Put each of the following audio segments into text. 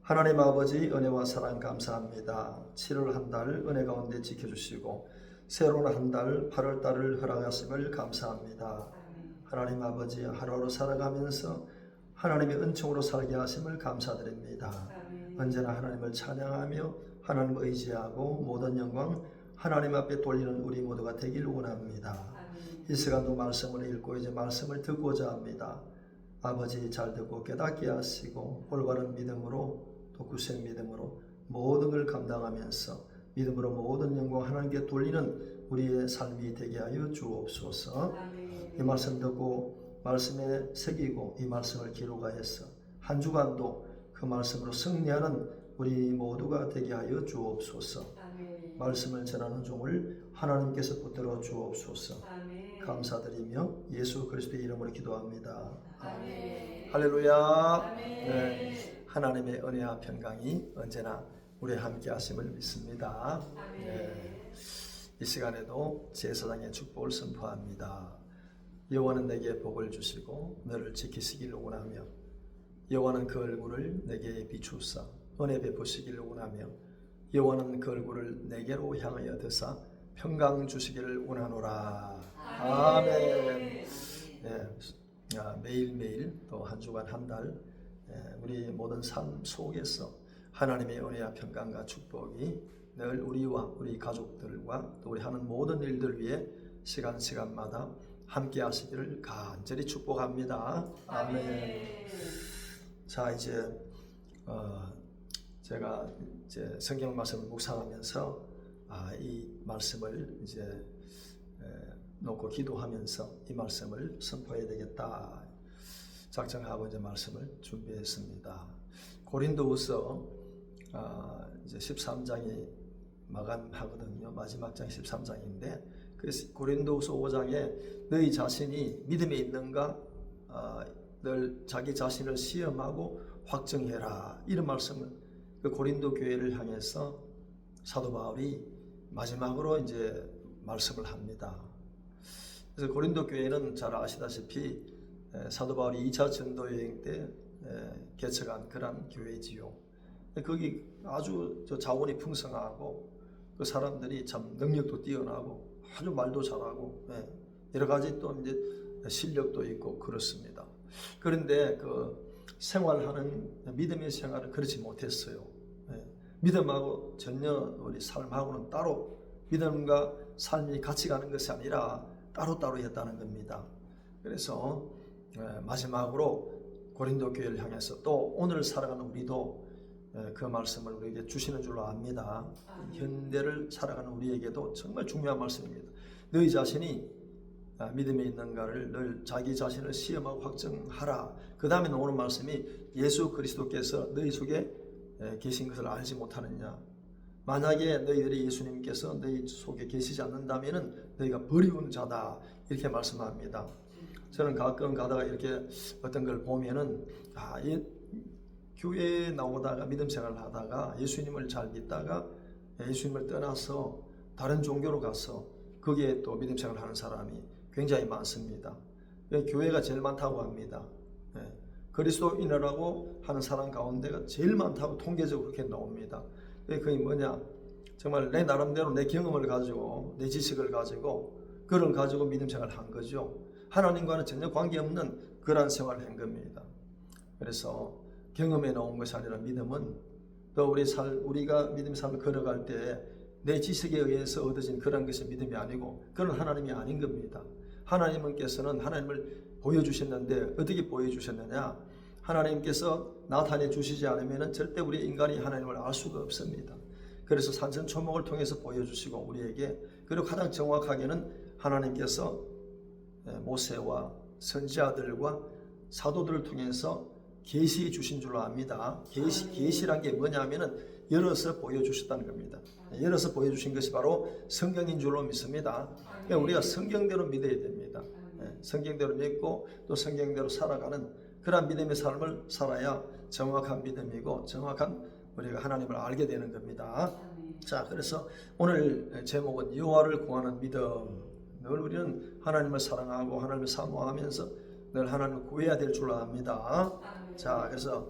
하나님 아버지 은혜와 사랑 감사합니다. 7월 한 달 은혜 가운데 지켜주시고 새로운 한 달 8월 달을 허락하심을 감사합니다. 하나님 아버지 하루하루 살아가면서 하나님의 은총으로 살게 하심을 감사드립니다. 언제나 하나님을 찬양하며 하나님을 의지하고 모든 영광 하나님 앞에 돌리는 우리 모두가 되길 원합니다. 이 시간도 말씀을 읽고 이제 말씀을 듣고자 합니다. 아버지 잘 듣고 깨닫게 하시고 올바른 믿음으로 또 구생 믿음으로 모든 걸 감당하면서 믿음으로 모든 영광 하나님께 돌리는 우리의 삶이 되게 하여 주옵소서. 이 말씀 듣고 말씀에 새기고 이 말씀을 기록하여서 한 주간도 그 말씀으로 승리하는 우리 모두가 되게 하여 주옵소서. 말씀을 전하는 종을 하나님께서 붙들어 주옵소서. 감사드리며 예수 그리스도의 이름으로 기도합니다. 아멘. 할렐루야. 네, 하나님의 은혜와 평강이 언제나 우리 함께 하심을 믿습니다. 네, 이 시간에도 제사장의 축복을 선포합니다. 여호와는 내게 복을 주시고 너를 지키시기를 원하며 여호와는 그 얼굴을 내게 비추사 은혜 베푸시기를 원하며 여호와는 그 얼굴을 내게로 향하여 드사 평강 주시기를 원하노라. 아멘. 네, 매일매일 또 한 주간 한 달 우리 모든 삶 속에서 하나님의 은혜와 평강과 축복이 늘 우리와 우리 가족들과 또 우리 하는 모든 일들 위해 시간마다 함께 하시기를 간절히 축복합니다. 아멘. 자, 이제 제가 이제 성경 말씀을 묵상하면서 이 말씀을 이제 놓고 기도하면서 이 말씀을 선포해야 되겠다 작정하고 이제 말씀을 준비했습니다. 고린도후서 이제 13장이 마감하거든요. 마지막 장이 13장인데 그래서 고린도후서 5장에 너희 자신이 믿음에 있는가 늘 자기 자신을 시험하고 확정해라 이런 말씀을 그 고린도 교회를 향해서 사도 바울이 마지막으로 이제 말씀을 합니다. 그래서 고린도 교회는 잘 아시다시피 사도 바울이 2차 전도 여행 때 개척한 그런 교회지요. 거기 아주 자원이 풍성하고 그 사람들이 참 능력도 뛰어나고 아주 말도 잘하고 여러 가지 또 이제 실력도 있고 그렇습니다. 그런데 그 생활하는 믿음의 생활을 그렇지 못했어요. 믿음하고 전혀 우리 삶하고는 따로 믿음과 삶이 같이 가는 것이 아니라 따로따로 했다는 겁니다. 그래서 마지막으로 고린도 교회를 향해서 또 오늘 살아가는 우리도 그 말씀을 우리에게 주시는 줄로 압니다. 현대를 살아가는 우리에게도 정말 중요한 말씀입니다. 너희 자신이 믿음에 있는가를 늘 자기 자신을 시험하고 확정하라. 그 다음에 나오는 말씀이 예수 그리스도께서 너희 속에 계신 것을 알지 못하느냐. 만약에 너희들이 예수님께서 너희 속에 계시지 않는다면 너희가 버리운 자다 이렇게 말씀합니다. 저는 가끔 가다가 이렇게 어떤 걸 보면은 이 교회에 나오다가 믿음 생활을 하다가 예수님을 잘 믿다가 예수님을 떠나서 다른 종교로 가서 거기에 또 믿음 생활을 하는 사람이 굉장히 많습니다. 교회가 제일 많다고 합니다. 그리스도인이라고 하는 사람 가운데가 제일 많다고 통계적으로 그렇게 나옵니다. 그게 뭐냐? 정말 내 나름대로 내 경험을 가지고 내 지식을 가지고 그걸 가지고 믿음 생활을 한 거죠. 하나님과는 전혀 관계없는 그러한 생활을 한 겁니다. 그래서 경험에 나온 것이 아니라 믿음은 또 우리가 믿음 삶을 걸어갈 때 내 지식에 의해서 얻어진 그런 것이 믿음이 아니고 그런 하나님이 아닌 겁니다. 하나님께서는 하나님을 보여주셨는데 어떻게 보여주셨느냐? 하나님께서 나타내 주시지 않으면 절대 우리 인간이 하나님을 알 수가 없습니다. 그래서 산천초목을 통해서 보여주시고 우리에게 그리고 가장 정확하게는 하나님께서 모세와 선지자들과 사도들을 통해서 계시해 주신 줄로 압니다. 계시란 게 뭐냐면은 열어서 보여주셨다는 겁니다. 열어서 보여주신 것이 바로 성경인 줄로 믿습니다. 그러니까 우리가 성경대로 믿어야 됩니다. 성경대로 믿고 또 성경대로 살아가는 그런 믿음의 삶을 살아야 정확한 믿음이고 정확한 우리가 하나님을 알게 되는 겁니다. 자, 그래서 오늘 제목은 여호와를 구하는 믿음. 늘 우리는 하나님을 사랑하고 하나님을 사모하면서 늘 하나님을 구해야 될 줄로 압니다. 자, 그래서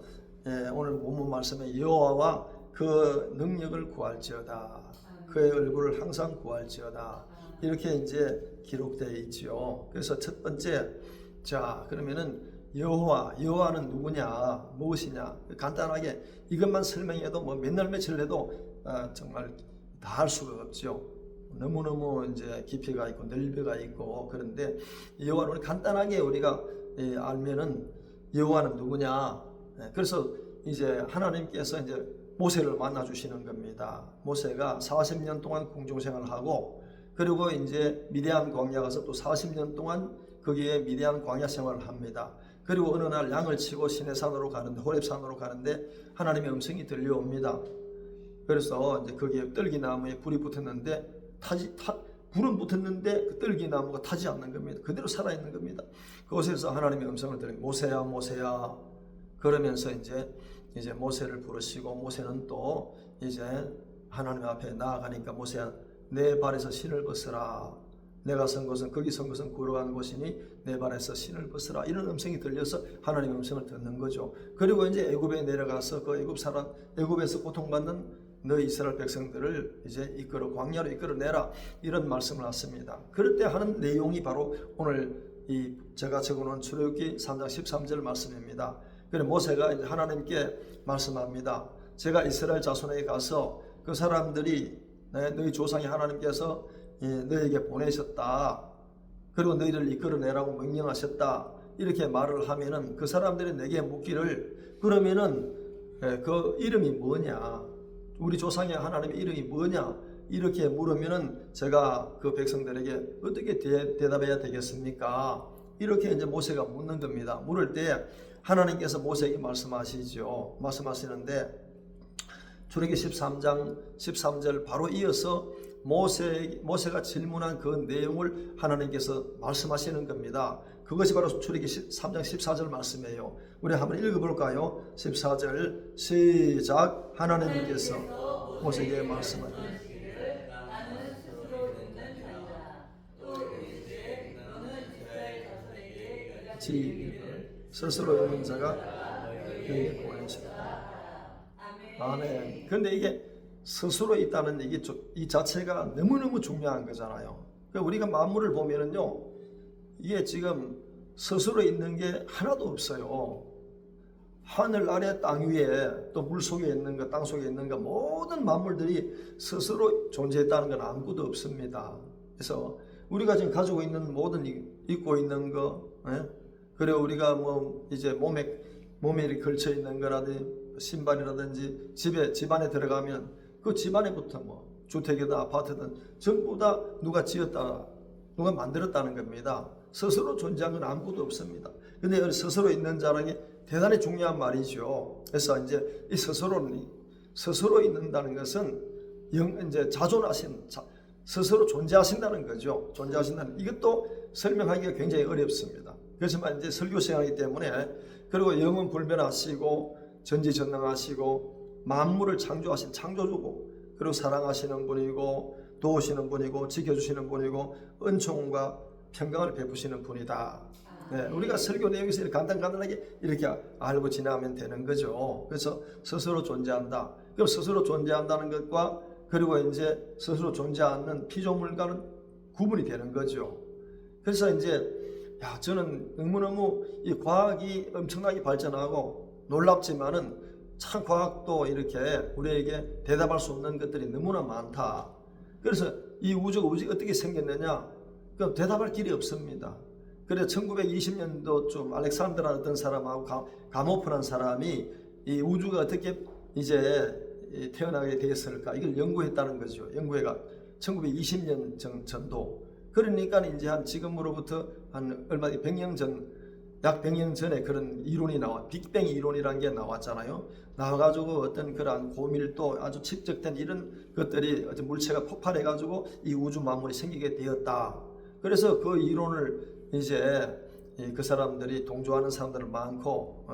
오늘 본문 말씀에 여호와와 그 능력을 구할지어다. 그의 얼굴을 항상 구할지어다. 이렇게 이제 기록되어 있죠. 그래서 첫 번째, 자 그러면은 여호와는 누구냐, 무엇이냐, 간단하게 이것만 설명해도 뭐 맨날 며칠 해도 정말 다 할 수가 없죠. 너무너무 이제 깊이가 있고 넓이가 있고. 그런데 여호와는 우리 간단하게 우리가 알면은 여호와는 누구냐. 그래서 이제 하나님께서 이제 모세를 만나 주시는 겁니다. 모세가 40년 동안 궁중 생활을 하고, 그리고 이제 미디안 광야 가서 또 40년 동안 거기에 미디안 광야 생활을 합니다. 그리고 어느 날 양을 치고 시내산으로 가는데, 호렙산으로 가는데 하나님의 음성이 들려옵니다. 그래서 이제 거기에 떨기나무에 불이 붙었는데 불은 붙었는데 그 떨기나무가 타지 않는 겁니다. 그대로 살아있는 겁니다. 그곳에서 하나님의 음성을 들으면 모세야 모세야 그러면서 이제 모세를 부르시고, 모세는 또 이제 하나님 앞에 나아가니까 모세야 내 발에서 신을 벗으라. 내가 선 곳은 거기 선 곳은 걸어간 곳이니 내 발에서 신을 벗으라. 이런 음성이 들려서 하나님의 음성을 듣는 거죠. 그리고 이제 애굽에 내려가서 그 애굽에서 고통받는 너희 이스라엘 백성들을 이제 광야로 이끌어내라. 이런 말씀을 하십니다. 그럴 때 하는 내용이 바로 오늘 이 제가 적어놓은 출애굽기 3장 13절 말씀입니다. 그래 모세가 이제 하나님께 말씀합니다. 제가 이스라엘 자손에게 가서 그 사람들이 너희 조상이 하나님께서 너희에게 보내셨다. 그리고 너희를 이끌어내라고 명령하셨다. 이렇게 말을 하면은 그 사람들이 내게 묻기를, 그러면은 그 이름이 뭐냐? 우리 조상의 하나님의 이름이 뭐냐? 이렇게 물으면은 제가 그 백성들에게 어떻게 대답해야 되겠습니까? 이렇게 이제 모세가 묻는 겁니다. 물을 때 하나님께서 모세에게 말씀하시는데 출애굽기 13장 13절 바로 이어서 모세가 질문한 그 내용을 하나님께서 말씀하시는 겁니다. 그것이 바로 출애굽기 3장 14절 말씀이에요. 우리 한번 읽어볼까요? 14절 시작. 하나님께서 모세에게 말씀하시는 스스로 있는 자가 너에게 보내시다. 아멘. 그런데 이게 스스로 있다는 이 자체가 너무너무 중요한 거잖아요. 우리가 만물을 보면은요, 이게 지금 스스로 있는 게 하나도 없어요. 하늘 아래 땅 위에 또 물 속에 있는 것, 땅 속에 있는 것, 모든 만물들이 스스로 존재했다는 건 아무것도 없습니다. 그래서 우리가 지금 가지고 있는 모든 입고 있는 거, 그리고 우리가 뭐 이제 몸에 걸쳐 있는 거라든지 신발이라든지 집안에 들어가면 그 집안에부터 뭐 주택이든 아파트든 전부 다 누가 지었다, 누가 만들었다는 겁니다. 스스로 존재한 건 아무것도 없습니다. 근데 스스로 있는 자라는 게 대단히 중요한 말이죠. 그래서 이제 이 스스로 있는다는 것은 이제 스스로 존재하신다는 거죠. 이것도 설명하기가 굉장히 어렵습니다. 그렇지만 이제 설교 시간이기 때문에, 그리고 영원 불변하시고 전지전능하시고 만물을 창조하신 창조주고, 그리고 사랑하시는 분이고 도우시는 분이고 지켜주시는 분이고 은총과 평강을 베푸시는 분이다. 우리가 설교 내용에서 이렇게 간단하게 이렇게 알고 지나가면 되는 거죠. 그래서 스스로 존재한다. 그럼 스스로 존재한다는 것과 그리고 이제 스스로 존재하지 않는 피조물과는 구분이 되는 거죠. 그래서 이제 저는 너무너무 이 과학이 엄청나게 발전하고 놀랍지만은 참 과학도 이렇게 우리에게 대답할 수 없는 것들이 너무나 많다. 그래서 이 우주가 어떻게 생겼느냐? 그럼 대답할 길이 없습니다. 그래서 1920년도쯤 알렉산드라 어떤 사람하고 가모프라는 사람이 이 우주가 어떻게 이제 태어나게 되었을까? 이걸 연구했다는 거죠. 연구해가 1920년 전도. 그러니까 이제 지금으로부터 한 얼마 100년 전, 약 100년 전에 그런 이론이 빅뱅 이론이라는 게 나왔잖아요. 나와가지고 어떤 그러한 고밀도 아주 측정된 이런 것들이 어떤 물체가 폭발해가지고 이 우주 만물이 생기게 되었다. 그래서 그 이론을 이제 그 사람들이 동조하는 사람들 많고,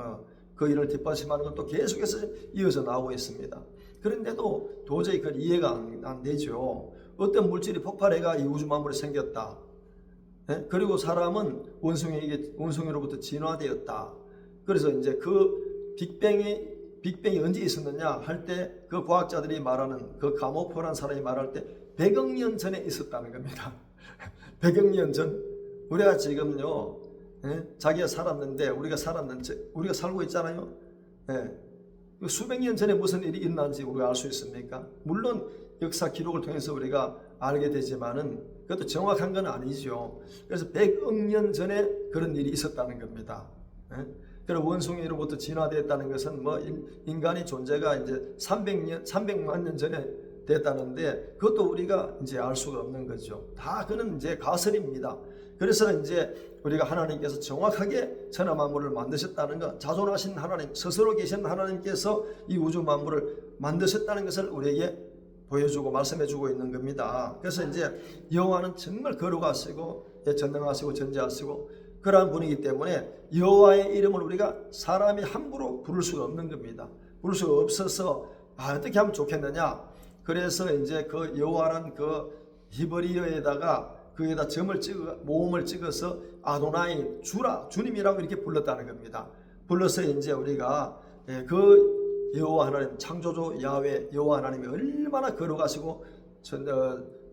그 일을 뒷받침하는 것도 계속해서 이어져 나오고 있습니다. 그런데도 도저히 그건 이해가 안 되죠. 어떤 물질이 폭발해가 이 우주 만물이 생겼다. 그리고 사람은 원숭이로부터 진화되었다. 그래서 이제 그 빅뱅이 빅뱅이 언제 있었느냐 할 때 그 과학자들이 말하는 그 가모프라는 사람이 말할 때 100억 년 전에 있었다는 겁니다. 100억 년 전. 우리가 지금요, 자기가 살았는데 우리가 살고 있잖아요. 수백 년 전에 무슨 일이 있는지 우리가 알 수 있습니까? 물론 역사 기록을 통해서 우리가 알게 되지만은 그것도 정확한 건 아니죠. 그래서 100억 년 전에 그런 일이 있었다는 겁니다. 그리고 원숭이로부터 진화됐다는 것은 뭐 인간의 존재가 이제 300만 년 전에 됐다는데 그것도 우리가 이제 알 수가 없는 거죠. 다 그는 이제 가설입니다. 그래서 이제 우리가 하나님께서 정확하게 천하 만물을 만드셨다는 것, 자존하신 하나님, 스스로 계신 하나님께서 이 우주 만물을 만드셨다는 것을 우리에게 보여주고 말씀해주고 있는 겁니다. 그래서 이제 여호와는 정말 거룩하시고 전능하시고 전지하시고 그러한 분이기 때문에 여호와의 이름을 우리가 사람이 함부로 부를 수가 없는 겁니다. 부를 수가 없어서 어떻게 하면 좋겠느냐. 그래서 이제 그 여호와란 그 히브리어에다가 거기에다 모음을 찍어서 아도나이 주님이라고 이렇게 불렀다는 겁니다. 불러서 이제 우리가 그 여호와 하나님 창조주 야훼 여호와 하나님이 얼마나 거룩하시고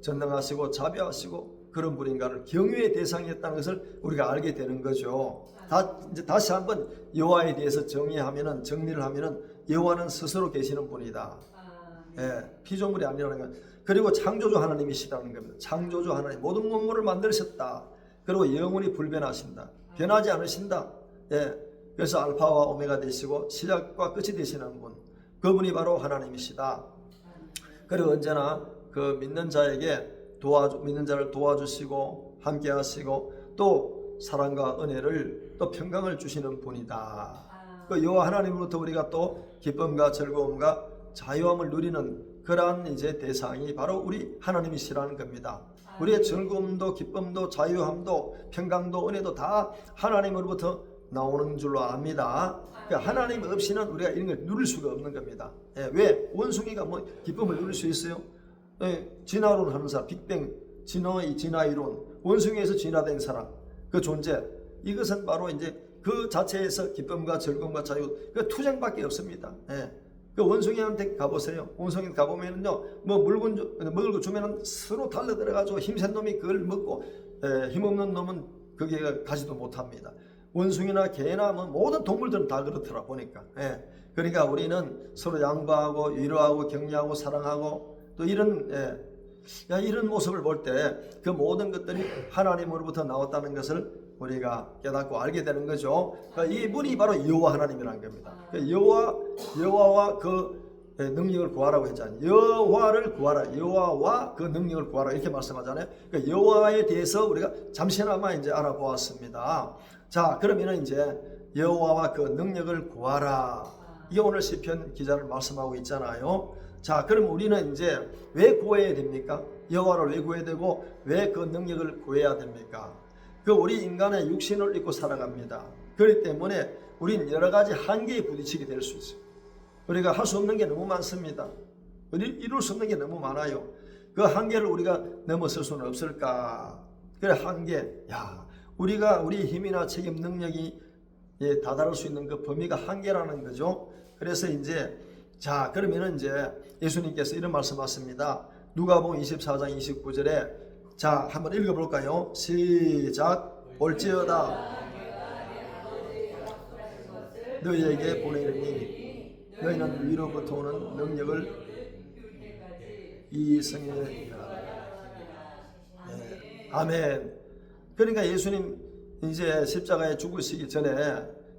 전능하시고 자비하시고 그런 분인가를 경외의 대상이었다는 것을 우리가 알게 되는 거죠. 이제 다시 한번 여호와에 대해서 정리를 하면은 여호와는 스스로 계시는 분이다. 피조물이 아니라는 것. 그리고 창조주 하나님이시라는 겁니다. 창조주 하나님 모든 만물을 만드셨다. 그리고 영원히 불변하신다. 변하지 않으신다. 그래서 알파와 오메가 되시고 시작과 끝이 되시는 분. 그분이 바로 하나님이시다. 그리고 언제나 그 믿는 자를 도와주시고 함께 하시고 또 사랑과 은혜를 또 평강을 주시는 분이다. 그 여호와 하나님으로부터 우리가 또 기쁨과 즐거움과 자유함을 누리는 그러한 이제 대상이 바로 우리 하나님이시라는 겁니다. 우리의 즐거움도 기쁨도 자유함도 평강도 은혜도 다 하나님으로부터 나오는 줄로 압니다. 그러니까 하나님 없이는 우리가 이런 걸 누릴 수가 없는 겁니다. 왜? 원숭이가 뭐 기쁨을 누릴 수 있어요? 진화론 하는 사람, 빅뱅, 진화이론, 원숭이에서 진화된 사람, 그 존재, 이것은 바로 이제 그 자체에서 기쁨과 즐거움과 자유, 그 투쟁밖에 없습니다. 그 원숭이한테 가보세요. 원숭이 가보면은요, 뭐 물건 먹을 거 주면은 서로 달려들어가지고 힘센 놈이 그걸 먹고, 힘없는 놈은 거기에 가지도 못합니다. 원숭이나 개나 뭐 모든 동물들은 다 그렇더라 보니까. 그러니까 우리는 서로 양보하고 위로하고 격려하고 사랑하고 또 이런 모습을 볼 때 그 모든 것들이 하나님으로부터 나왔다는 것을 우리가 깨닫고 알게 되는 거죠. 그러니까 이분이 바로 여호와 하나님이라는 겁니다. 여호와와 그 능력을 구하라고 했잖아요. 여호와를 구하라. 여호와와 그 능력을 구하라 이렇게 말씀하잖아요. 그러니까 여호와에 대해서 우리가 잠시나마 이제 알아보았습니다. 자, 그러면은 이제 여호와와 그 능력을 구하라. 이게 오늘 시편 기자를 말씀하고 있잖아요. 자, 그럼 우리는 이제 왜 구해야 됩니까? 여호와를 왜 구해야 되고 왜 그 능력을 구해야 됩니까? 그 우리 인간의 육신을 입고 살아갑니다. 그렇기 때문에 우리는 여러 가지 한계에 부딪히게 될 수 있어요. 우리가 할 수 없는 게 너무 많습니다. 이룰 수 없는 게 너무 많아요. 그 한계를 우리가 넘어설 수는 없을까? 그래, 한계. 우리가 우리 힘이나 책임 능력이 다다를 수 있는 그 범위가 한계라는 거죠. 그래서 이제 그러면은 이제 예수님께서 이런 말씀하십니다. 누가복음 24장 29절에 한번 읽어볼까요? 시작. 올지어다 너희에게 보내리니 너희는 위로부터 오는 능력을 이 성에 아멘. 그러니까 예수님 이제 십자가에 죽으시기 전에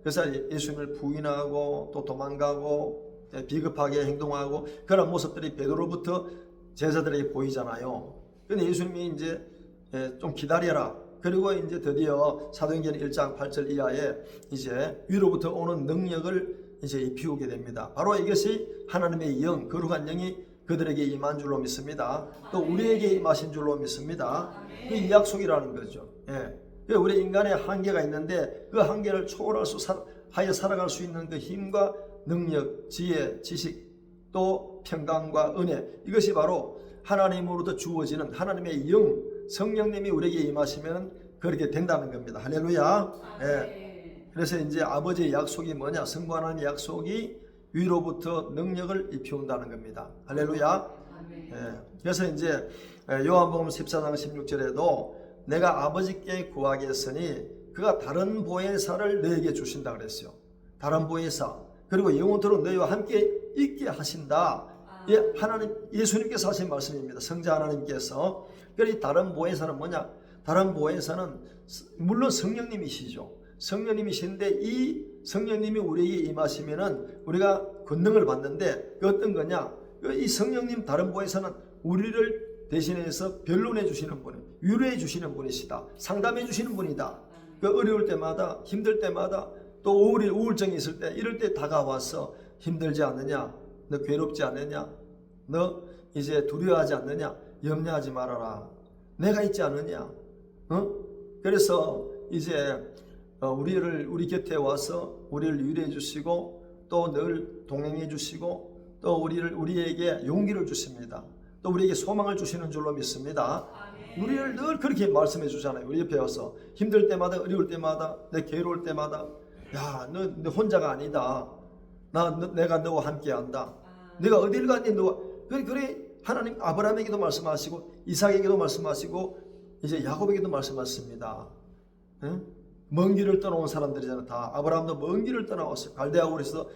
그래서 예수님을 부인하고 또 도망가고 비겁하게 행동하고 그런 모습들이 베드로부터 제자들에게 보이잖아요. 근데 예수님이 이제 좀 기다려라. 그리고 이제 드디어 사도행전 1장 8절 이하에 이제 위로부터 오는 능력을 이제 입히우게 됩니다. 바로 이것이 하나님의 영, 거룩한 영이 그들에게 임한 줄로 믿습니다. 또 우리에게 임하신 줄로 믿습니다. 그 이 약속이라는 거죠. 우리 인간의 한계가 있는데 그 한계를 초월할 하여 살아갈 수 있는 그 힘과 능력, 지혜, 지식, 또 평강과 은혜, 이것이 바로 하나님으로부터 주어지는 하나님의 영, 성령님이 우리에게 임하시면 그렇게 된다는 겁니다. 할렐루야. 그래서 이제 아버지의 약속이 뭐냐? 성부 하나님의 약속이 위로부터 능력을 입혀온다는 겁니다. 할렐루야. 아멘. 그래서 이제 요한복음 14장 16절에도 내가 아버지께 구하겠으니 그가 다른 보혜사를 너에게 주신다 그랬어요. 다른 보혜사, 그리고 영원토록 너희와 함께 있게 하신다. 하나님, 예수님께서 하신 말씀입니다. 성자 하나님께서. 그래서 다른 보혜사는 뭐냐? 다른 보혜사는 물론 성령님이시죠. 성령님이신데 이 성령님이 우리에게 임하시면은 우리가 권능을 받는데 그 어떤 거냐? 이 성령님 다른 보혜사는 우리를 대신해서 변론해 주시는 분, 위로해 주시는 분이시다. 상담해 주시는 분이다. 그 어려울 때마다, 힘들 때마다, 또 우울증이 있을 때, 이럴 때 다가와서 힘들지 않느냐? 너 괴롭지 않느냐? 너 이제 두려워하지 않느냐? 염려하지 말아라. 내가 있지 않느냐? 그래서 이제 우리 곁에 와서 우리를 위로해 주시고 또 늘 동행해 주시고 또 우리에게 용기를 주십니다. 또 우리에게 소망을 주시는 줄로 믿습니다. 우리를 늘 그렇게 말씀해 주잖아요. 우리 옆에 와서 힘들 때마다, 어려울 때마다, 내 괴로울 때마다, 야, 너 혼자가 아니다. 내가 너와 함께한다. 내가 어딜 갔니? 너와 그래 하나님 아브라함에게도 말씀하시고 이삭에게도 말씀하시고 이제 야곱에게도 말씀하십니다. 응? 먼 길을 떠나온 사람들이잖아. 다 아브라함도 먼 길을 떠나왔어요. 갈대아우르에서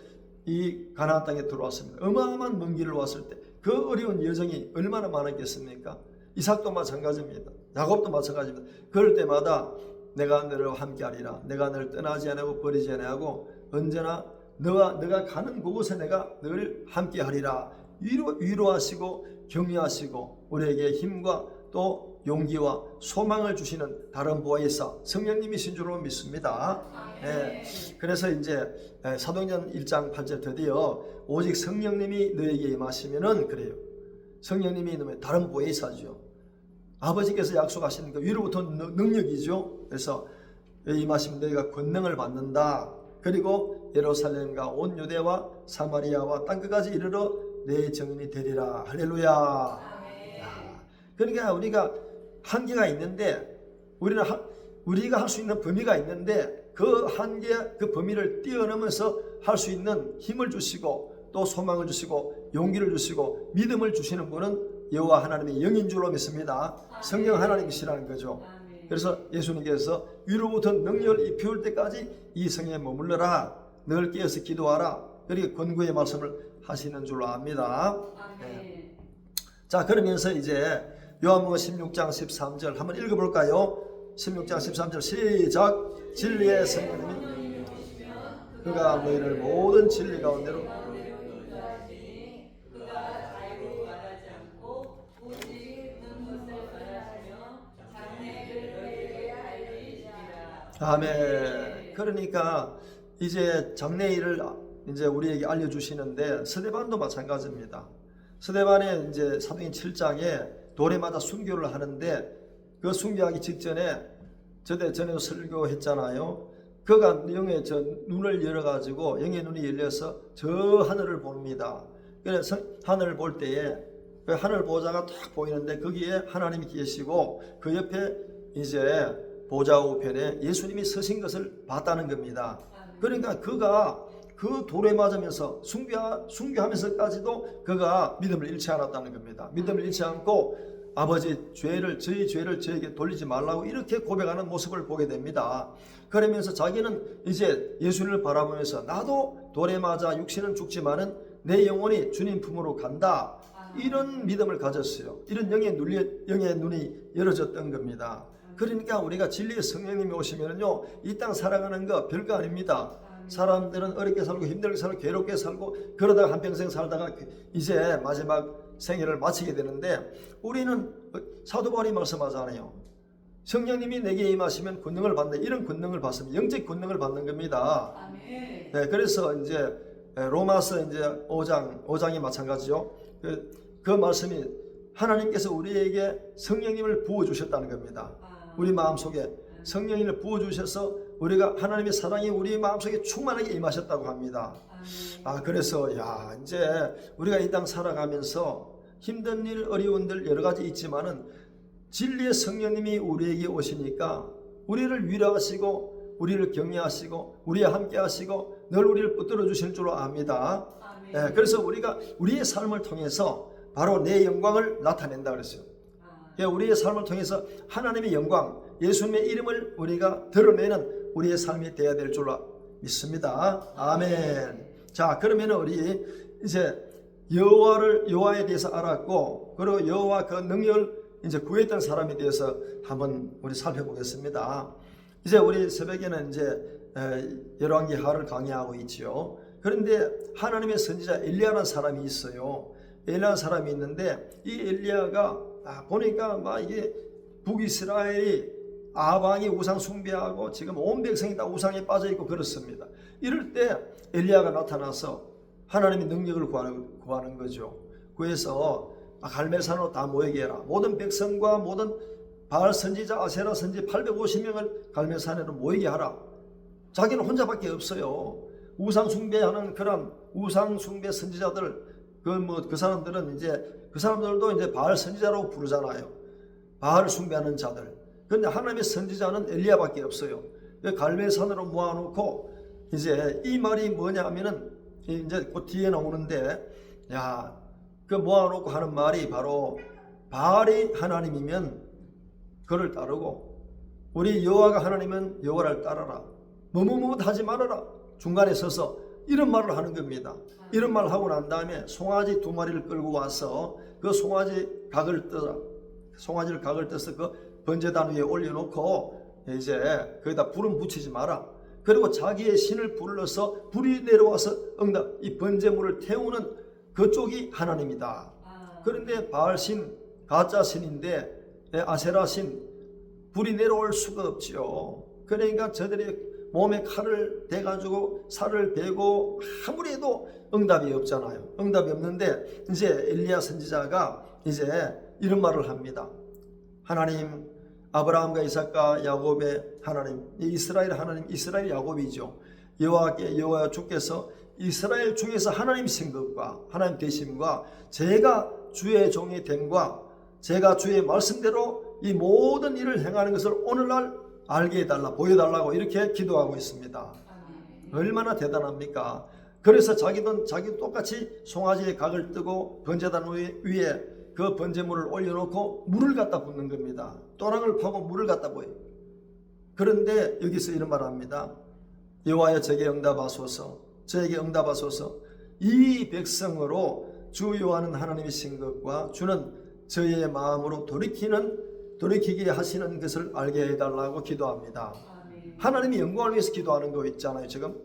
이 가나안 땅에 들어왔습니다. 어마어마한 먼 길을 왔을 때 그 어려운 여정이 얼마나 많았겠습니까? 이삭도 마찬가지입니다. 야곱도 마찬가지입니다. 그럴 때마다 내가 너를 함께하리라. 내가 너를 떠나지 않고 버리지 않고 언제나 너가 가는 곳에 내가 늘 함께하리라. 위로하시고 격려하시고 우리에게 힘과 또 용기와 소망을 주시는 다른 보혜사 성령님이신 줄로 믿습니다. 그래서 이제 사도행전 1장 8절 드디어 오직 성령님이 너에게 임하시면은 그래요. 성령님이 다른 보혜사죠. 아버지께서 약속하시는 그 위로부터 능력이죠. 그래서 임하시면 너희가 권능을 받는다. 그리고 예루살렘과 온 유대와 사마리아와 땅끝까지 이르러 내 증인이 되리라. 할렐루야. 그러니까 우리가 한계가 있는데 우리가 할 수 있는 범위가 있는데 그 한계, 그 범위를 뛰어넘어서 할 수 있는 힘을 주시고 또 소망을 주시고 용기를 주시고 믿음을 주시는 분은 여호와 하나님의 영인 줄로 믿습니다. 성령 하나님이시라는 거죠. 그래서 예수님께서 위로부터 능력을 입혀올 때까지 이 성에 머물러라. 늘 깨어서 기도하라. 그렇게 권고의 말씀을 하시는 줄로 압니다. 자, 그러면서 이제 요한복음 16장 13절 한번 읽어볼까요? 16장 13절 시작. 진리의 성령님이 그가 너희를 모든 진리 가운데로 아멘. 그러니까 이제 장래일을 이제 우리에게 알려주시는데 스데반도 마찬가지입니다. 스데반의 이제 사도행 7장에 돌에 맞아 순교를 하는데 그 순교하기 직전에 전에도 설교했잖아요. 그가 영의 눈을 열어가지고 영의 눈이 열려서 저 하늘을 봅니다. 그래서 하늘을 볼 때에 그 하늘 보좌가 딱 보이는데 거기에 하나님이 계시고 그 옆에 이제 보좌 우편에 예수님이 서신 것을 봤다는 겁니다. 그러니까 그가 그 돌에 맞으면서 순교하면서까지도 그가 믿음을 잃지 않았다는 겁니다. 믿음을 잃지 않고 아버지 저희 죄를 저에게 돌리지 말라고 이렇게 고백하는 모습을 보게 됩니다. 그러면서 자기는 이제 예수님을 바라보면서 나도 돌에 맞아 육신은 죽지만은 내 영혼이 주님 품으로 간다. 이런 믿음을 가졌어요. 이런 영의 눈이 열어졌던 겁니다. 그러니까 우리가 진리의 성령님이 오시면은요, 이 땅 살아가는 거 별거 아닙니다. 사람들은 어렵게 살고 힘들게 살고 괴롭게 살고 그러다가 한평생 살다가 이제 마지막 생애를 마치게 되는데 우리는 사도 바울이 말씀하잖아요. 성령님이 내게 임하시면 권능을 받는다. 이런 권능을 받으면 영적 권능을 받는 겁니다. 네, 그래서 이제 로마서 이제 5장이 마찬가지죠. 그 말씀이 하나님께서 우리에게 성령님을 부어주셨다는 겁니다. 우리 마음속에 성령님을 부어주셔서 우리가 하나님의 사랑이 우리 마음속에 충만하게 임하셨다고 합니다. 그래서 이제 우리가 이 땅 살아가면서 힘든 일, 어려운 일 여러 가지 있지만은 진리의 성령님이 우리에게 오시니까 우리를 위로하시고 우리를 격려하시고 우리와 함께 하시고 늘 우리를 붙들어 주실 줄로 압니다. 예, 그래서 우리가 우리의 삶을 통해서 바로 내 영광을 나타낸다 그랬어요. 예, 우리의 삶을 통해서 하나님의 영광, 예수님의 이름을 우리가 드러내는 우리의 삶이 되어야 될 줄 믿습니다. 아멘. 자, 그러면 우리 이제 여호와에 대해서 알았고, 그리고 여호와 그 능력을 이제 구했던 사람에 대해서 한번 우리 살펴보겠습니다. 이제 우리 새벽에는 이제 열왕기하를 강의하고 있지요. 그런데 하나님의 선지자 엘리야라는 사람이 있어요. 엘리야라는 사람이 있는데 이 엘리야가 보니까 막 이게 북이스라엘이 아방이 우상 숭배하고 지금 온 백성이 다 우상에 빠져 있고 그렇습니다. 이럴 때 엘리야가 나타나서 하나님의 능력을 구하는 거죠. 그래서 갈멜산으로 다 모이게 해라. 모든 백성과 모든 바알 선지자, 아세라 선지 850명을 갈멜산으로 모이게 하라. 자기는 혼자밖에 없어요. 우상 숭배하는 그런 우상 숭배 선지자들, 그 사람들은 이제 그 사람들도 이제 바알 선지자라고 부르잖아요. 바알 숭배하는 자들. 그런데 하나님의 선지자는 엘리야밖에 없어요. 갈멜산으로 모아놓고 이제 이 말이 뭐냐면은 이제 그 뒤에 나오는데, 그 모아놓고 하는 말이 바로 바알이 하나님이면 그를 따르고 우리 여호와가 하나님은 여호와를 따르라. 뭐뭐뭐 하지 말아라. 중간에 서서 이런 말을 하는 겁니다. 이런 말을 하고 난 다음에 송아지 2마리를 끌고 와서 그 송아지를 각을 떠서 그 번제단 위에 올려놓고 이제 거기다 불은 붙이지 마라. 그리고 자기의 신을 불러서 불이 내려와서 이 번제물을 태우는 그쪽이 하나님이다. 그런데 바알신 가짜 신인데 아세라신 불이 내려올 수가 없지요. 그러니까 저들이 몸에 칼을 대가지고 살을 베고 아무리 해도 응답이 없잖아요. 응답이 없는데 이제 엘리야 선지자가 이제 이런 말을 합니다. 하나님, 아브라함과 이삭과 야곱의 하나님, 이스라엘 하나님, 이스라엘 야곱이죠. 여호와 주께서 이스라엘 중에서 하나님이신 것과 하나님 되심과 제가 주의 종이 됨과 제가 주의 말씀대로 이 모든 일을 행하는 것을 오늘날 알게 해달라, 보여달라고 이렇게 기도하고 있습니다. 얼마나 대단합니까? 그래서 자기도 똑같이 송아지의 각을 뜨고 번제단 위에 그 번제물을 올려놓고 물을 갖다 붓는 겁니다. 또랑을 파고 물을 갖다 부어요. 그런데 여기서 이런 말을 합니다. 여호와여 제게 응답하소서, 저에게 응답하소서. 이 백성으로 주 여호와는 하나님이신 것과 주는 저의 마음으로 돌이키게 하시는 것을 알게 해달라고 기도합니다. 하나님이 영광을 위해서 기도하는 거 있잖아요. 지금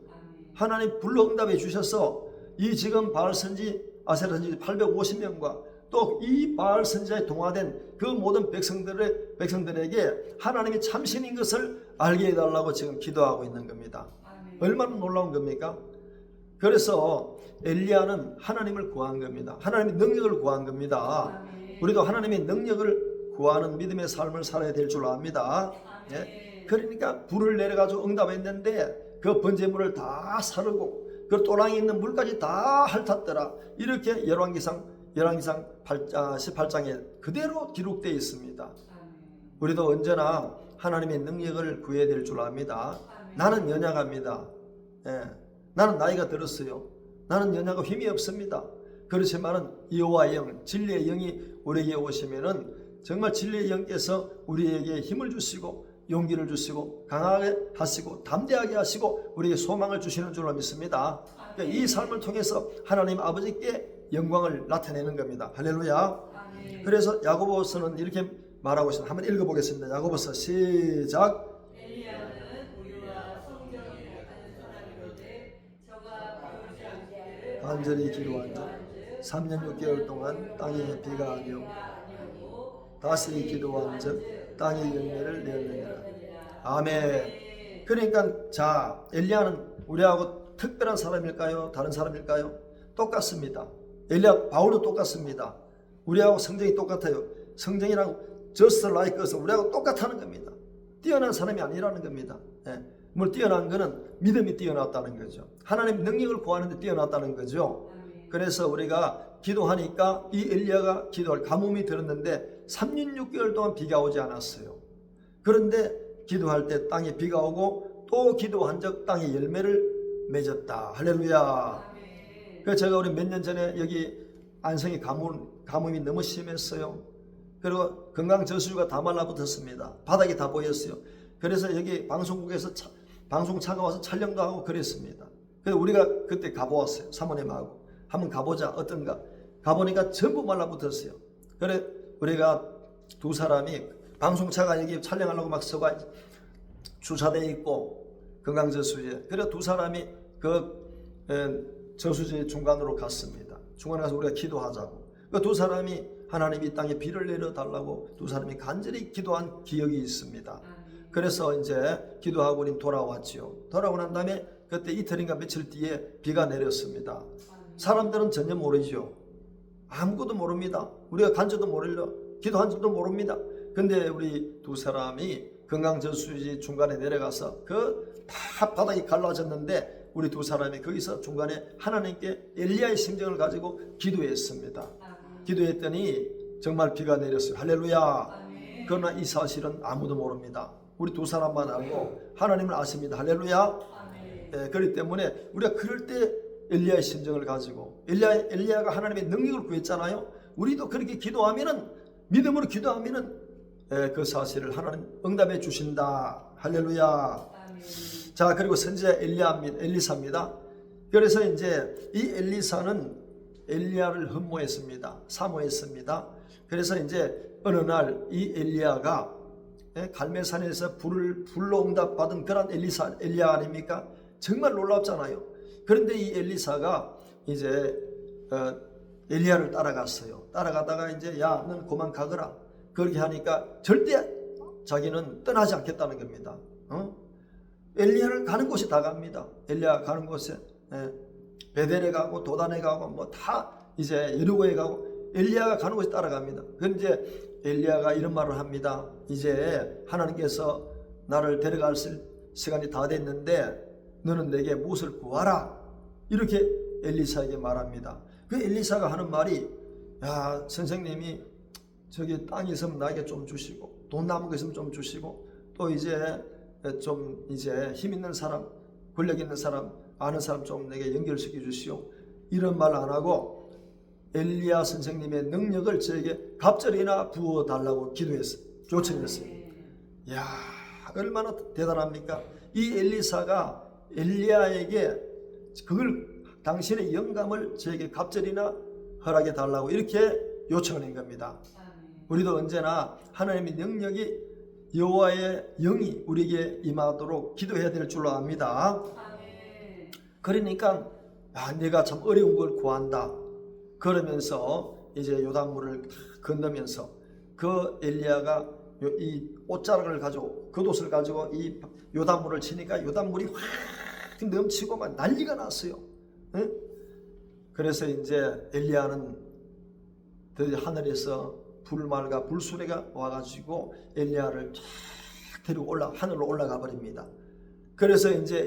하나님 불로 응답해 주셔서 이 지금 바알 선지, 아세라 선지 850명과 또 이 바알 선지자에 동화된 그 모든 백성들에게 하나님이 참신인 것을 알게 해달라고 지금 기도하고 있는 겁니다. 얼마나 놀라운 겁니까? 그래서 엘리야는 하나님을 구한 겁니다. 하나님의 능력을 구한 겁니다. 우리도 하나님의 능력을 구하는 믿음의 삶을 살아야 될 줄 압니다. 예? 그러니까 불을 내려가지고 응답했는데 그 번제물을 다 사르고 그 또랑에 있는 물까지 다 핥았더라. 이렇게 열왕기상 18장에 그대로 기록되어 있습니다. 우리도 언제나 하나님의 능력을 구해야 될 줄 압니다. 나는 연약합니다. 예. 나는 나이가 들었어요. 나는 연약하고 힘이 없습니다. 그렇지만은 여호와의 영, 진리의 영이 우리에게 오시면은 정말 진리의 영께서 우리에게 힘을 주시고 용기를 주시고 강하게 하시고 담대하게 하시고 우리에게 소망을 주시는 줄로 믿습니다. 그러니까 이 삶을 통해서 하나님 아버지께 영광을 나타내는 겁니다. 할렐루야. 그래서 야고보서는 이렇게 말하고 있습니다. 한번 읽어보겠습니다. 야고보서 시작. 간절히 기도한 적 3년 6개월 동안 땅에 비가 아니오 다시 기도한 적 땅에 열매를 내었느니라. 아멘. 그러니까 자, 엘리야는 우리하고 특별한 사람일까요? 다른 사람일까요? 똑같습니다. 엘리야, 바울도 똑같습니다. 우리하고 성정이 똑같아요. 성정이랑 just like us, 우리하고 똑같다는 겁니다. 뛰어난 사람이 아니라는 겁니다. 예. 뭘 뛰어난 거는 믿음이 뛰어났다는 거죠. 하나님 능력을 구하는데 뛰어났다는 거죠. 그래서 우리가 기도하니까 이 엘리야가 기도할 가뭄이 들었는데 3년 6개월 동안 비가 오지 않았어요. 그런데 기도할 때 땅에 비가 오고 또 기도한 적 땅에 열매를 맺었다. 할렐루야. 그래서 제가 우리 몇 년 전에 여기 안성이 가뭄이 너무 심했어요. 그리고 건강 저수지가 다 말라붙었습니다. 바닥이 다 보였어요. 그래서 여기 방송국에서 방송차가 와서 촬영도 하고 그랬습니다. 그래서 우리가 그때 가보았어요. 사모님하고 한번 가보자 어떤가. 가보니까 전부 말라붙었어요. 그래 우리가 두 사람이 방송차가 여기 촬영하려고 막 서가 주차되어 있고 건강저수지에. 그래 두 사람이 그 저수지 중간으로 갔습니다. 중간에 가서 우리가 기도하자고. 그 두 사람이 하나님 이 땅에 비를 내려달라고 두 사람이 간절히 기도한 기억이 있습니다. 그래서 이제 기도하고 우린 돌아왔지요. 돌아오고 난 다음에 그때 이틀인가 며칠 뒤에 비가 내렸습니다. 사람들은 전혀 모르죠. 아무것도 모릅니다. 우리가 간지도 모르려 기도한 줄도 모릅니다. 근데 우리 두 사람이 건강저수지 중간에 내려가서 그 다 바닥이 갈라졌는데 우리 두 사람이 거기서 중간에 하나님께 엘리야의 심정을 가지고 기도했습니다. 기도했더니 정말 비가 내렸어요. 할렐루야. 그러나 이 사실은 아무도 모릅니다. 우리 두 사람만 알고 하나님을 아십니다. 할렐루야. 그렇기 때문에 우리가 그럴 때 엘리야의 심정을 가지고 엘리야가 하나님의 능력을 구했잖아요. 우리도 그렇게 기도하면은 믿음으로 기도하면은 그 사실을 하나님 응답해 주신다. 할렐루야. 자, 그리고 선지자 엘리사입니다. 그래서 이제 이 엘리사는 엘리야를 흠모했습니다. 사모했습니다. 그래서 이제 어느 날 이 엘리야가 갈멜산에서 불로 응답받은 그런 엘리야 아닙니까? 정말 놀랍잖아요. 그런데 이 엘리사가 이제 엘리야를 따라갔어요. 따라가다가 이제 야, 넌 그만 가거라. 그렇게 하니까 절대 자기는 떠나지 않겠다는 겁니다. 엘리야를 가는 곳이 다 갑니다. 엘리야 가는 곳에 베델에 가고 도단에 가고 뭐 다 이제 여리고에 가고 엘리야가 가는 곳에 따라갑니다. 그런데 이제 엘리야가 이런 말을 합니다. 이제 하나님께서 나를 데려갈 시간이 다 됐는데 너는 내게 무엇을 구하라. 이렇게 엘리사에게 말합니다. 그 엘리사가 하는 말이 야, 선생님이 저기 땅이 있으면 나에게 좀 주시고 돈 남은 거 있으면 좀 주시고 또 이제 좀 이제 힘 있는 사람, 권력 있는 사람, 아는 사람 좀 내게 연결시켜 주시오. 이런 말 안 하고 엘리야 선생님의 능력을 저에게 갑절이나 부어 달라고 기도했어요. 요청했어요. 야, 얼마나 대단합니까? 이 엘리사가 엘리야에게 그걸 당신의 영감을 저에게 갑절이나 허락해 달라고 이렇게 요청을 한 겁니다. 우리도 언제나 하나님의 능력이 여호와의 영이 우리에게 임하도록 기도해야 될 줄로 압니다. 그러니까 내가 참 어려운 걸 구한다. 그러면서 이제 요단물을 건너면서 그 엘리야가 이 옷자락을 가지고 겉옷을 가지고 이 요단물을 치니까 요단물이 확 넘치고 막 난리가 났어요. 그래서 이제 엘리야는 하늘에서 불말과 불수레가 와가지고 엘리야를 쫙 데리고 하늘로 올라가 버립니다. 그래서 이제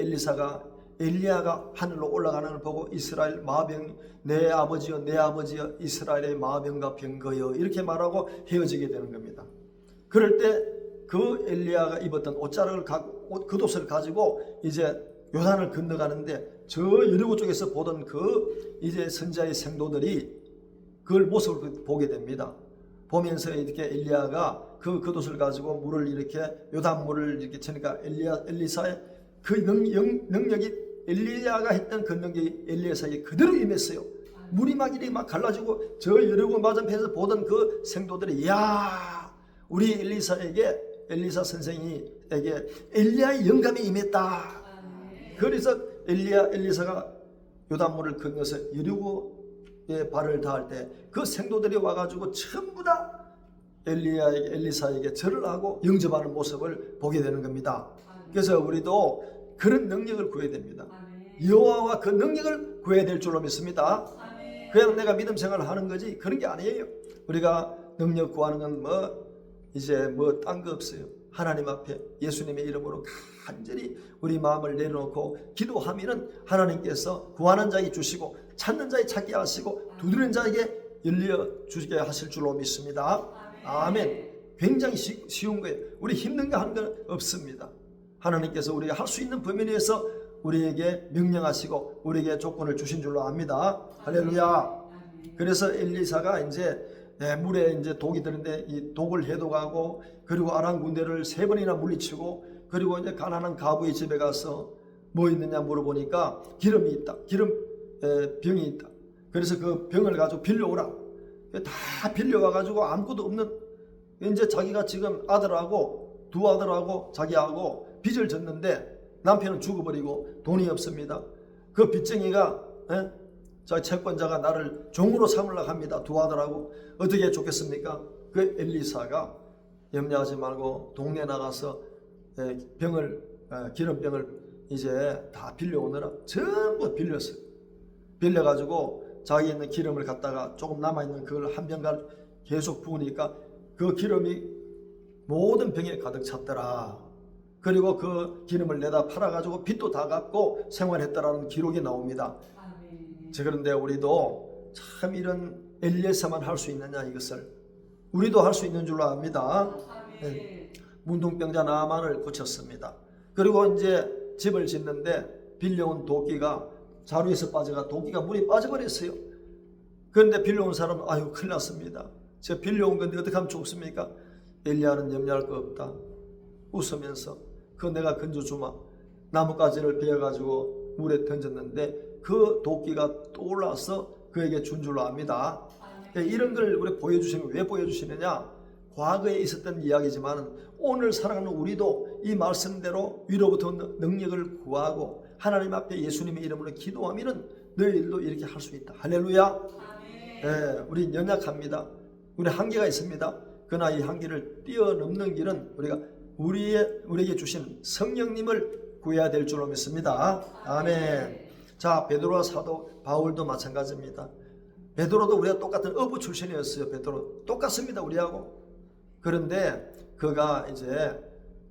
엘리야가 하늘로 올라가는 걸 보고 이스라엘 마병 내 아버지여 이스라엘의 마병과 병거여 이렇게 말하고 헤어지게 되는 겁니다. 그럴 때 그 엘리야가 입었던 옷자락을 겉옷을 가지고 이제 요단을 건너가는데 저 여리고 쪽에서 보던 그 이제 선지자의 생도들이 그걸 모습을 보게 됩니다. 보면서 이렇게 엘리야가 그 겉옷을 가지고 물을 이렇게 요단물을 이렇게 치니까 엘리사의 그 능력이 엘리야가 했던 그 능력이 엘리사에게 그대로 임했어요. 물이 막 이렇게 막 갈라지고 저 여리고 맞은편에서 보던 그 생도들이 야, 우리 엘리사 선생에게 엘리야의 영감이 임했다. 그래서 엘리사가 요단물을 건너서 여리고에 발을 닿을 때 그 생도들이 와가지고 전부 다 엘리사에게 절을 하고 영접하는 모습을 보게 되는 겁니다. 그래서 우리도 그런 능력을 구해야 됩니다. 여호와와 그 능력을 구해야 될 줄로 믿습니다. 그냥 내가 믿음 생활을 하는 거지 그런 게 아니에요. 우리가 능력 구하는 건 이제 딴 거 없어요. 하나님 앞에 예수님의 이름으로 간절히 우리 마음을 내려놓고 기도하면은 하나님께서 구하는 자에게 주시고 찾는 자에게 찾게 하시고 두드리는 자에게 열려 주게 하실 줄로 믿습니다. 아멘. 굉장히 쉬운 거예요. 우리 힘든 거 하는 건 없습니다. 하나님께서 우리가 할 수 있는 범위 내에서 우리에게 명령하시고 우리에게 조건을 주신 줄로 압니다. 할렐루야. 그래서 엘리사가 이제 물에 이제 독이 드는데 이 독을 해독하고 그리고 아람 군대를 3번이나 물리치고 그리고 이제 가난한 가부의 집에 가서 뭐 있느냐 물어보니까 기름이 있다. 병이 있다. 그래서 그 병을 가지고 빌려오라. 다 빌려와 가지고 아무것도 없는 이제 자기가 지금 아들하고 두 아들하고 자기하고 빚을 졌는데 남편은 죽어버리고 돈이 없습니다. 그 빚쟁이가 자 채권자가 나를 종으로 삼으려고 합니다. 두 아들하고 어떻게 좋겠습니까? 그 엘리사가 염려하지 말고 동네 나가서 기름병을 이제 다 빌려오느라 전부 빌렸어요. 빌려가지고 자기 있는 기름을 갖다가 조금 남아있는 그걸 한 병간 계속 부으니까 그 기름이 모든 병에 가득 찼더라. 그리고 그 기름을 내다 팔아가지고 빚도 다 갚고 생활했다라는 기록이 나옵니다. 그런데 우리도 참 이런 엘리야만 할 수 있느냐 이것을 우리도 할 수 있는 줄로 압니다. 문둥병자 나아만을 고쳤습니다. 그리고 이제 집을 짓는데 빌려온 도끼가 자루에서 빠져가 도끼가 물에 빠져버렸어요. 그런데 빌려온 사람은 아유 큰일 났습니다. 제가 빌려온 건데 어떻게 하면 좋습니까? 엘리야는 염려할 거 없다. 웃으면서 그 내가 건져주마. 나뭇가지를 베어가지고 물에 던졌는데 그 도끼가 떠올라서 그에게 준 줄로 압니다. 이런 걸 우리 보여주시는 왜 보여주시느냐? 과거에 있었던 이야기지만 오늘 살아가는 우리도 이 말씀대로 위로부터 능력을 구하고 하나님 앞에 예수님의 이름으로 기도하면 너희들도 이렇게 할 수 있다. 할렐루야. 우리 연약합니다. 우리 한계가 있습니다. 그러나 이 한계를 뛰어넘는 길은 우리가 우리에게 주신 성령님을 구해야 될 줄로 믿습니다. 아멘. 자, 베드로와 사도 바울도 마찬가지입니다. 베드로도 우리가 똑같은 어부 출신이었어요. 베드로 똑같습니다. 우리하고. 그런데 그가 이제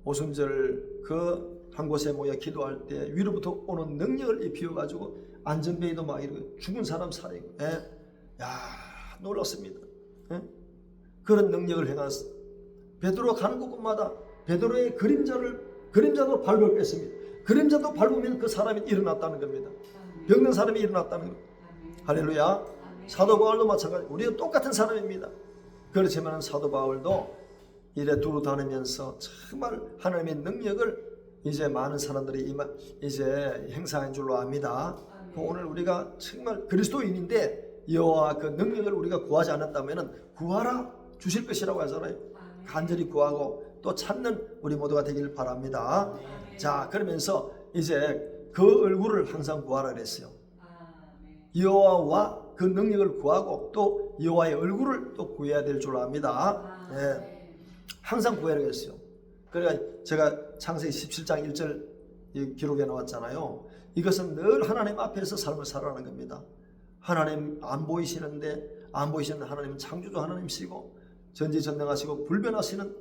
오순절 그 한 곳에 모여 기도할 때 위로부터 오는 능력을 입히어 가지고 안전뱅이도 막 이러고 죽은 사람 살리고 야 놀랐습니다. 그런 능력을 행한 베드로가 가는 곳곳마다 베드로의 그림자도 밟을 뺐습니다. 그림자도 밟으면 그 사람이 일어났다는 겁니다. 병든 사람이 일어났다는 겁니다. 할렐루야. 사도 바울도 마찬가지. 우리가 똑같은 사람입니다. 그렇지만 사도 바울도 이래 두루 다니면서 정말 하나님의 능력을 이제 많은 사람들이 이제 행사한 줄로 압니다. 오늘 우리가 정말 그리스도인인데 여호와 그 능력을 우리가 구하지 않았다면 구하라 주실 것이라고 하잖아요. 간절히 구하고 또 찾는 우리 모두가 되길 바랍니다. 자, 그러면서 이제 그 얼굴을 항상 구하라 그랬어요. 여호와와 그 능력을 구하고 또 여호와의 얼굴을 또 구해야 될 줄 압니다. 항상 구하라 그랬어요. 그러니까 제가 창세기 17장 1절 기록에 나왔잖아요. 이것은 늘 하나님 앞에서 삶을 살아가는 겁니다. 하나님 안 보이시는데 안 보이시는 하나님은 창조주 하나님이시고 전지전능하시고 불변하시는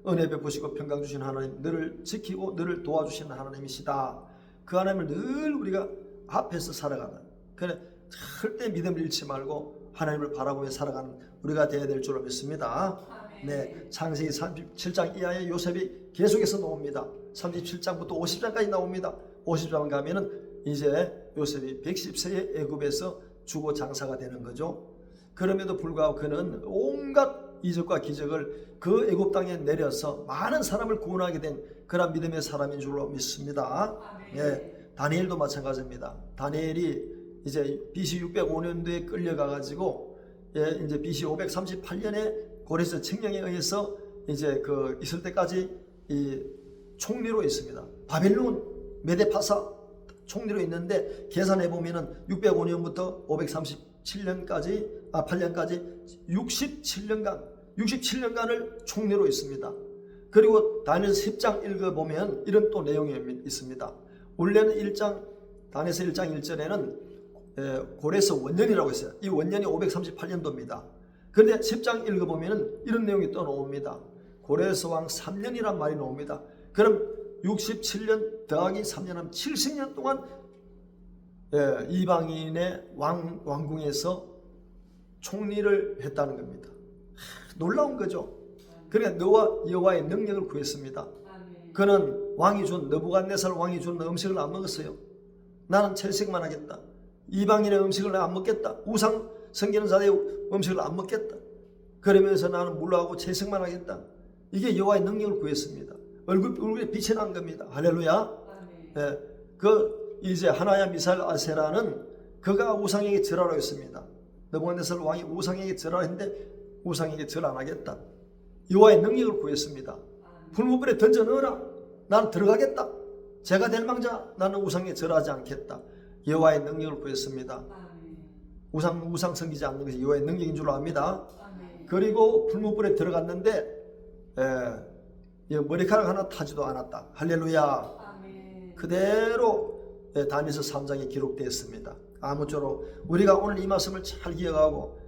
은혜 베푸시고 평강 주신 하나님, 너를 지키고 너를 도와주시는 하나님이시다. 그 하나님을 늘 우리가 앞에서 살아가는, 그래 절대 믿음을 잃지 말고 하나님을 바라보며 살아가는 우리가 되어야 될 줄로 믿습니다. 네, 창세기 37장 이하에 요셉이 계속해서 나옵니다. 37장부터 50장까지 나옵니다. 50장 가면은 이제 요셉이 110세에 애굽에서 주고 장사가 되는 거죠. 그럼에도 불구하고 그는 온갖 이적과 기적을 그 애굽 땅에 내려서 많은 사람을 구원하게 된 그런 믿음의 사람인 줄로 믿습니다. 예, 다니엘도 마찬가지입니다. 다니엘이 이제 BC 605년도에 끌려가 가지고 이제 BC 538년에 고레스 칙령에 의해서 이제 그 있을 때까지 이 총리로 있습니다. 바벨론 메데파사 총리로 있는데 계산해 보면은 605년부터 537년까지 8년까지 67년간을 총리로 있습니다. 그리고 다니엘 10장 읽어보면 이런 또 내용이 있습니다. 원래는 다니엘서 1장 1절에는 고레스 원년이라고 있어요. 이 원년이 538년도입니다. 그런데 10장 읽어보면 이런 내용이 또 나옵니다. 고레스 왕 3년이란 말이 나옵니다. 그럼 67년 더하기 3년 하면 70년 동안 이방인의 왕궁에서 총리를 했다는 겁니다. 놀라운 거죠. 그러니까 너와 여호와의 능력을 구했습니다. 그는 왕이 준 느부갓네살 왕이 준 음식을 안 먹었어요. 나는 채식만 하겠다. 이방인의 음식을 안 먹겠다. 우상 섬기는 자의 음식을 안 먹겠다. 그러면서 나는 물러가고 채식만 하겠다. 이게 여호와의 능력을 구했습니다. 얼굴에 빛이 난 겁니다. 할렐루야. 예, 이제 하나야 미사엘 아세라는 그가 우상에게 절하라고 했습니다. 느부갓네살 왕이 우상에게 절하라 했는데 우상에게 절 안 하겠다. 여호와의 능력을 구했습니다. 불못불에 던져 넣어라. 나는 들어가겠다. 제가 될 망자 나는 우상에 절하지 않겠다. 여호와의 능력을 구했습니다. 우상 섬기지 않는 것이 여호와의 능력인 줄로 압니다. 그리고 불못불에 들어갔는데 머리카락 하나 타지도 않았다. 할렐루야. 그대로 다니엘서 3장에 기록되어 있습니다. 아무쪼록 우리가 오늘 이 말씀을 잘 기억하고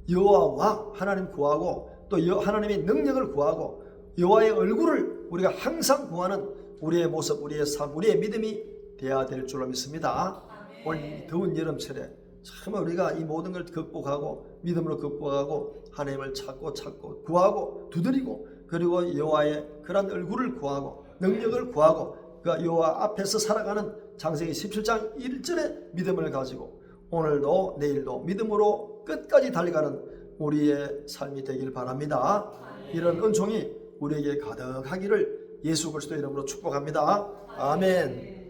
여호와와 하나님 구하고 또 하나님의 능력을 구하고 여호와의 얼굴을 우리가 항상 구하는 우리의 모습, 우리의 삶, 우리의 믿음이 되어야 될 줄로 믿습니다. 오늘 더운 여름철에 정말 우리가 이 모든 걸 극복하고 믿음으로 극복하고 하나님을 찾고 구하고 두드리고 그리고 여호와의 그런 얼굴을 구하고 능력을 구하고 그 여호와 앞에서 살아가는 창세기 17장 1절의 믿음을 가지고 오늘도 내일도 믿음으로 끝까지 달려가는 우리의 삶이 되길 바랍니다. 이런 은총이 우리에게 가득하기를 예수 그리스도 이름으로 축복합니다. 아멘.